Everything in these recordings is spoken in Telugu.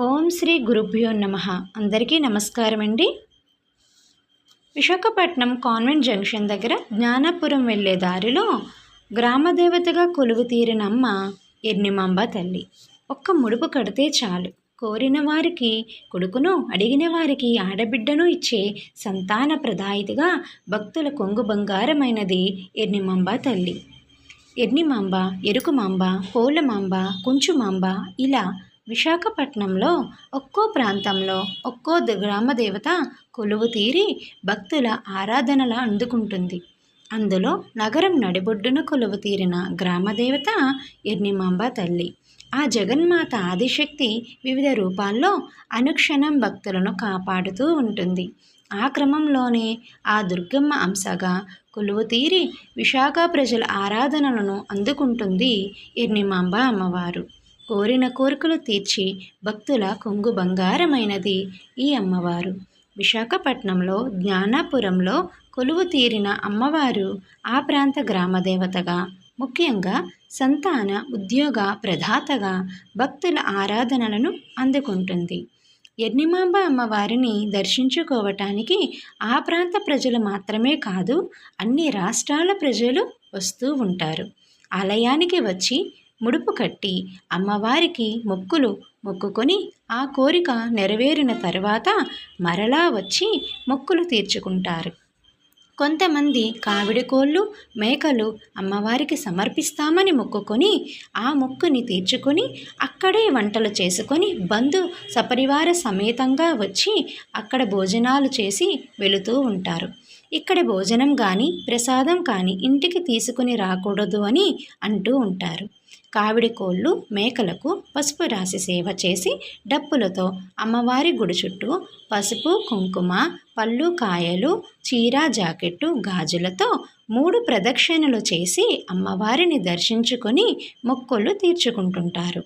ఓం శ్రీ గురుభ్యో నమః. అందరికీ నమస్కారం అండి. విశాఖపట్నం కాన్వెంట్ జంక్షన్ దగ్గర జ్ఞానాపురం వెళ్ళే దారిలో గ్రామదేవతగా కొలువు తీరిన అమ్మ ఎర్నిమాంబ తల్లి. ఒక్క ముడుపు కడితే చాలు, కోరిన వారికి కొడుకును, అడిగిన వారికి ఆడబిడ్డను ఇచ్చే సంతాన ప్రదాయితిగా భక్తుల కొంగు బంగారమైనది ఎర్నిమాంబ తల్లి. ఎర్నిమాంబ, ఎరుకుమాంబ, పోలమాంబ, కుంచుమాంబ ఇలా విశాఖపట్నంలో ఒక్కో ప్రాంతంలో ఒక్కో గ్రామదేవత కొలువు తీరి భక్తుల ఆరాధనల అందుకుంటుంది. అందులో నగరం నడిబొడ్డున కొలువు తీరిన గ్రామదేవత ఎర్నిమాంబ తల్లి. ఆ జగన్మాత ఆదిశక్తి వివిధ రూపాల్లో అనుక్షణం భక్తులను కాపాడుతూ ఉంటుంది. ఆ క్రమంలోనే ఆ దుర్గమ్మ అంశగా కొలువు తీరి విశాఖ ప్రజల ఆరాధనలను అందుకుంటుంది ఎర్నిమాంబ అమ్మవారు. కోరిన కోరికలు తీర్చి భక్తుల కొంగు బంగారమైనది ఈ అమ్మవారు. విశాఖపట్నంలో జ్ఞానాపురంలో కొలువు తీరిన అమ్మవారు ఆ ప్రాంత గ్రామదేవతగా, ముఖ్యంగా సంతాన ఉద్యోగ ప్రదాతగా భక్తుల ఆరాధనలను అందుకుంటుంది. ఎర్నిమాంబ అమ్మవారిని దర్శించుకోవటానికి ఆ ప్రాంత ప్రజలు మాత్రమే కాదు, అన్ని రాష్ట్రాల ప్రజలు వస్తూ ఉంటారు. ఆలయానికి వచ్చి ముడుపు కట్టి అమ్మవారికి మొక్కుకొని ఆ కోరిక నెరవేరిన తర్వాత మరలా వచ్చి మొక్కులు తీర్చుకుంటారు. కొంతమంది కావిడి కోళ్ళు, మేకలు అమ్మవారికి సమర్పిస్తామని మొక్కుకొని ఆ మొక్కుని తీర్చుకొని అక్కడే వంటలు చేసుకొని బంధు సపరివార సమేతంగా వచ్చి అక్కడ భోజనాలు చేసి వెళుతూ ఉంటారు. ఇక్కడ భోజనం కానీ ప్రసాదం కానీ ఇంటికి తీసుకుని రాకూడదు అని అంటూ ఉంటారు. కావిడి కోళ్ళు, మేకలకు పసుపు రాసి సేవ చేసి డప్పులతో అమ్మవారి గుడి చుట్టూ పసుపు, కుంకుమ, పళ్ళు, కాయలు, చీర, జాకెట్టు, గాజులతో 3 ప్రదక్షిణలు చేసి అమ్మవారిని దర్శించుకొని మొక్కులు తీర్చుకుంటుంటారు.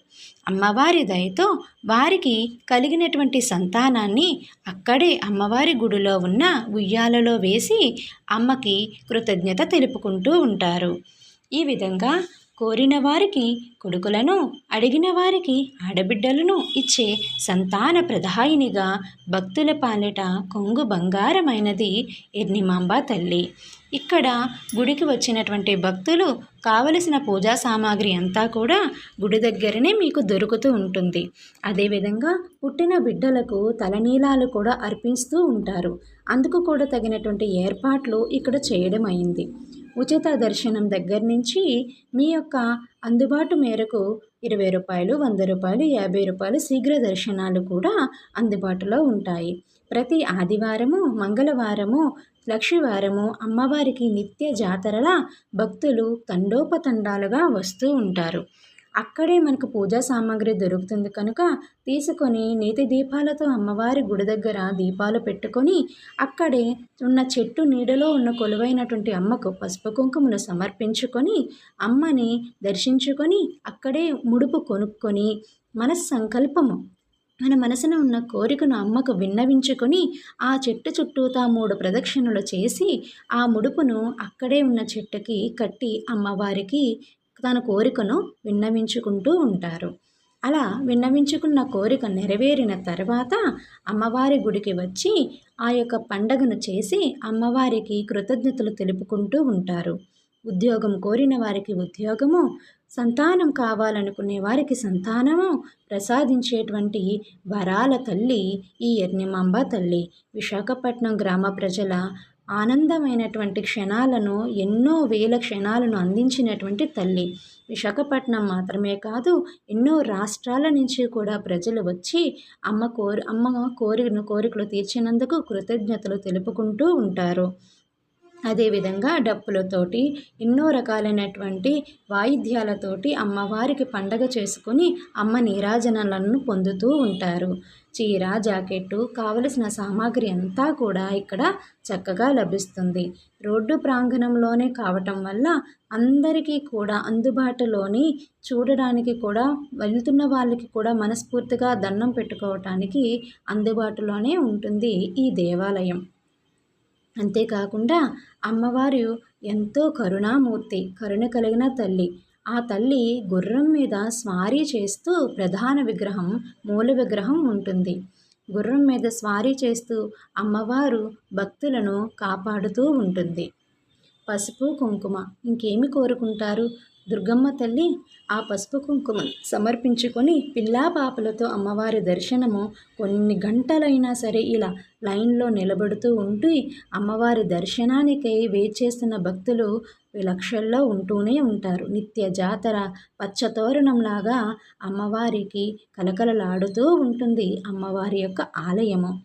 అమ్మవారి దయతో వారికి కలిగినటువంటి సంతానాన్ని అక్కడే అమ్మవారి గుడిలో ఉన్న ఉయ్యాలలో వేసి అమ్మకి కృతజ్ఞత తెలుపుకుంటూ ఉంటారు. ఈ విధంగా కోరిన వారికి కొడుకులను, అడిగిన వారికి ఆడబిడ్డలను ఇచ్చే సంతాన ప్రదాయినిగా భక్తుల పాలిట కొంగు బంగారమైనది ఎర్నిమాంబ తల్లి. ఇక్కడ గుడికి వచ్చినటువంటి భక్తులు కావలసిన పూజా సామాగ్రి అంతా కూడా గుడి దగ్గరనే మీకు దొరుకుతూ ఉంటుంది. అదేవిధంగా పుట్టిన బిడ్డలకు తలనీలాలు కూడా అర్పిస్తూ ఉంటారు. అందుకు కూడా తగినటువంటి ఏర్పాట్లు ఇక్కడ చేయడం అయింది. ఉచిత దర్శనం దగ్గర నుంచి మీ యొక్క అందుబాటు మేరకు 20 రూపాయలు, 100 రూపాయలు, 50 రూపాయలు శీఘ్ర దర్శనాలు కూడా అందుబాటులో ఉంటాయి. ప్రతి ఆదివారము, మంగళవారము, లక్షవారము అమ్మవారికి నిత్య జాతరల భక్తులు తండోపతండాలుగా వస్తూ ఉంటారు. అక్కడే మనకు పూజా సామాగ్రి దొరుకుతుంది కనుక తీసుకొని నీతి దీపాలతో అమ్మవారి గుడి దగ్గర దీపాలు పెట్టుకొని అక్కడే ఉన్న చెట్టు నీడలో ఉన్న కొలువైనటువంటి అమ్మకు పసుపు కుంకుమలు సమర్పించుకొని అమ్మని దర్శించుకొని అక్కడే ముడుపు కొనుక్కొని మన మనసున ఉన్న కోరికను అమ్మకు విన్నవించుకొని ఆ చెట్టు చుట్టూతా 3 ప్రదక్షిణలు చేసి ఆ ముడుపును అక్కడే ఉన్న చెట్టుకి కట్టి అమ్మవారికి తన కోరికను విన్నవించుకుంటూ ఉంటారు. అలా విన్నవించుకున్న కోరిక నెరవేరిన తర్వాత అమ్మవారి గుడికి వచ్చి ఆ యొక్క పండగను చేసి అమ్మవారికి కృతజ్ఞతలు తెలుపుకుంటూ ఉంటారు. ఉద్యోగం కోరిన వారికి ఉద్యోగము, సంతానం కావాలనుకునే వారికి సంతానము ప్రసాదించేటువంటి వరాల తల్లి ఈ ఎర్నిమాంబ తల్లి. విశాఖపట్నం గ్రామ ప్రజల ఆనందమైనటువంటి క్షణాలను, ఎన్నో వేల క్షణాలను అందించినటువంటి తల్లి. విశాఖపట్నం మాత్రమే కాదు, ఎన్నో రాష్ట్రాల నుంచి కూడా ప్రజలు వచ్చి అమ్మ కోరికలు తీర్చినందుకు కృతజ్ఞతలు తెలుపుకుంటూ ఉంటారు. అదేవిధంగా డప్పులతోటి, ఎన్నో రకాలైనటువంటి వాయిద్యాలతోటి అమ్మవారికి పండగ చేసుకుని అమ్మ నీరాజనాలను పొందుతూ ఉంటారు. చీర, జాకెట్టు కావలసిన సామాగ్రి అంతా కూడా ఇక్కడ చక్కగా లభిస్తుంది. రోడ్డు ప్రాంగణంలోనే కావటం వల్ల అందరికీ కూడా అందుబాటులోని, చూడడానికి కూడా వెళ్తున్న వాళ్ళకి కూడా మనస్ఫూర్తిగా దండం పెట్టుకోవటానికి అందుబాటులోనే ఉంటుంది ఈ దేవాలయం. అంతేకాకుండా అమ్మవారు ఎంతో కరుణామూర్తి, కరుణ కలిగిన తల్లి. ఆ తల్లి గుర్రం మీద స్వారీ చేస్తూ ప్రధాన విగ్రహం, మూల విగ్రహం ఉంటుంది. గుర్రం మీద స్వారీ చేస్తూ అమ్మవారు భక్తులను కాపాడుతూ ఉంటుంది. పసుపు కుంకుమ ఇంకేమి కోరుకుంటారు? దుర్గమ్మ తల్లి ఆ పసుపు కుంకుమ సమర్పించుకొని పిల్లా పాపలతో అమ్మవారి దర్శనము కొన్ని గంటలైనా సరే ఇలా లైన్లో నిలబడుతూ ఉంటూ అమ్మవారి దర్శనానికై వేచేస్తున్న భక్తులు లక్షల్లో ఉంటూనే ఉంటారు. నిత్య జాతర పచ్చతోరణంలాగా అమ్మవారికి కలకలలాడుతూ ఉంటుంది అమ్మవారి యొక్క ఆలయము.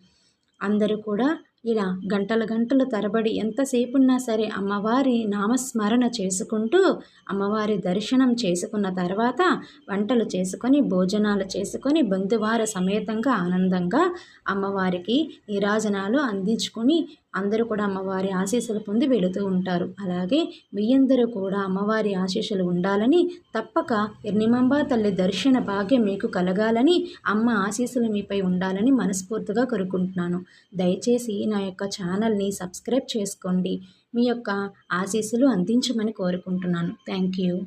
అందరూ కూడా ఇలా గంటల గంటల తరబడి ఎంతసేపున్నా సరే అమ్మవారి నామస్మరణ చేసుకుంటూ అమ్మవారి దర్శనం చేసుకున్న తర్వాత వంటలు చేసుకొని భోజనాలు చేసుకొని బంధువార సమేతంగా ఆనందంగా అమ్మవారికి నీరాజనాలు అందించుకొని అందరూ కూడా అమ్మవారి ఆశీస్సులు పొంది వెళుతూ ఉంటారు. అలాగే మీ అందరూ కూడా అమ్మవారి ఆశీస్సులు ఉండాలని, తప్పక ఎర్నిమాంబ తల్లి దర్శన భాగ్యం మీకు కలగాలని, అమ్మ ఆశీస్సులు మీపై ఉండాలని మనస్ఫూర్తిగా కోరుకుంటున్నాను. దయచేసి నా యొక్క ఛానల్ని సబ్స్క్రైబ్ చేసుకోండి. మీ యొక్క ఆశీస్సులు అందించమని కోరుకుంటున్నాను. Thank you.